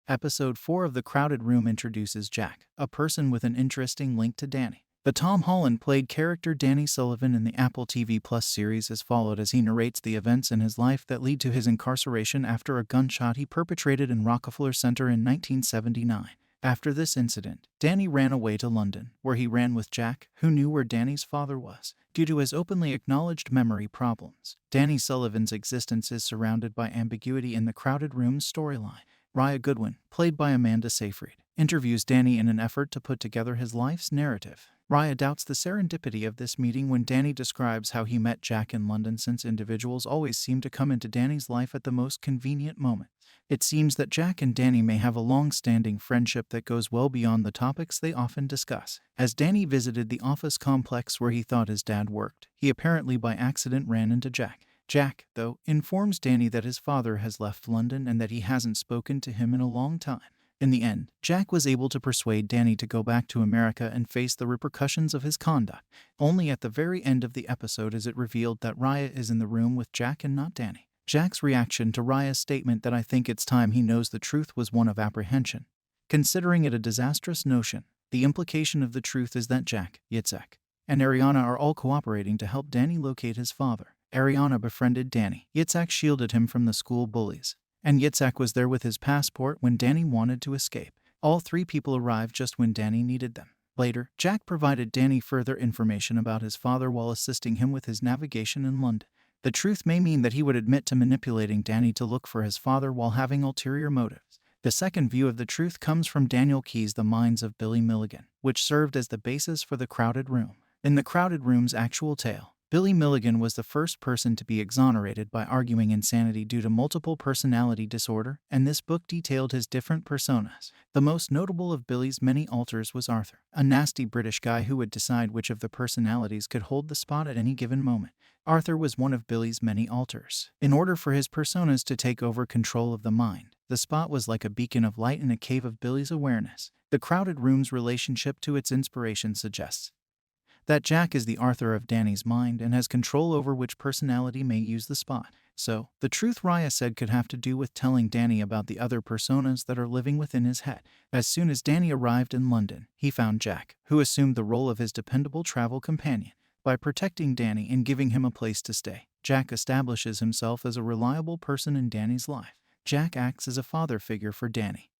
Episode 4 of The Crowded Room introduces Jack, a person with an interesting link to Danny. The Tom Holland played character Danny Sullivan in the Apple TV Plus series is followed as he narrates the events in his life that lead to his incarceration after a gunshot he perpetrated in Rockefeller Center in 1979. After this incident, Danny ran away to London, where he ran with Jack, who knew where Danny's father was. Due to his openly acknowledged memory problems, Danny Sullivan's existence is surrounded by ambiguity in the Crowded Room's storyline. Raya Goodwin, played by Amanda Seyfried, interviews Danny in an effort to put together his life's narrative. Raya doubts the serendipity of this meeting when Danny describes how he met Jack in London, since individuals always seem to come into Danny's life at the most convenient moment. It seems that Jack and Danny may have a long-standing friendship that goes well beyond the topics they often discuss. As Danny visited the office complex where he thought his dad worked, he apparently by accident ran into Jack. Jack, though, informs Danny that his father has left London and that he hasn't spoken to him in a long time. In the end, Jack was able to persuade Danny to go back to America and face the repercussions of his conduct. Only at the very end of the episode is it revealed that Raya is in the room with Jack and not Danny. Jack's reaction to Raya's statement that "I think it's time he knows the truth" was one of apprehension. Considering it a disastrous notion, the implication of the truth is that Jack, Yitzhak, and Ariana are all cooperating to help Danny locate his father. Ariana befriended Danny. Yitzhak shielded him from the school bullies, and Yitzhak was there with his passport when Danny wanted to escape. All three people arrived just when Danny needed them. Later, Jack provided Danny further information about his father while assisting him with his navigation in London. The truth may mean that he would admit to manipulating Danny to look for his father while having ulterior motives. The second view of the truth comes from Daniel Keyes' The Minds of Billy Milligan, which served as the basis for The Crowded Room. In The Crowded Room's actual tale, Billy Milligan was the first person to be exonerated by arguing insanity due to multiple personality disorder, and this book detailed his different personas. The most notable of Billy's many alters was Arthur, a nasty British guy who would decide which of the personalities could hold the spot at any given moment. Arthur was one of Billy's many alters. In order for his personas to take over control of the mind, the spot was like a beacon of light in a cave of Billy's awareness. The Crowded Room's relationship to its inspiration suggests that Jack is the Arthur of Danny's mind and has control over which personality may use the spot. So, the truth Raya said could have to do with telling Danny about the other personas that are living within his head. As soon as Danny arrived in London, he found Jack, who assumed the role of his dependable travel companion. By protecting Danny and giving him a place to stay, Jack establishes himself as a reliable person in Danny's life. Jack acts as a father figure for Danny,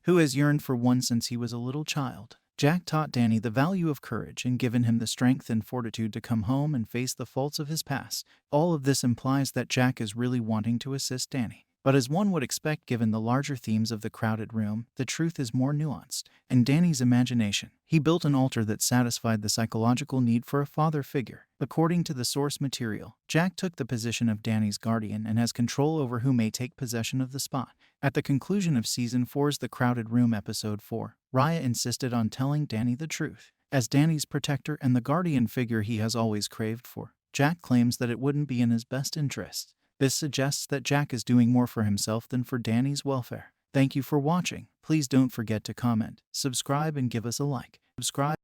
who has yearned for one since he was a little child. Jack taught Danny the value of courage and given him the strength and fortitude to come home and face the faults of his past. All of this implies that Jack is really wanting to assist Danny. But as one would expect given the larger themes of The Crowded Room, the truth is more nuanced. In Danny's imagination, he built an altar that satisfied the psychological need for a father figure. According to the source material, Jack took the position of Danny's guardian and has control over who may take possession of the spot. At the conclusion of Season 4's The Crowded Room Episode 4, Raya insisted on telling Danny the truth. As Danny's protector and the guardian figure he has always craved for, Jack claims that it wouldn't be in his best interests. This suggests that Jack is doing more for himself than for Danny's welfare. Thank you for watching. Please don't forget to comment, subscribe, and give us a like. Subscribe.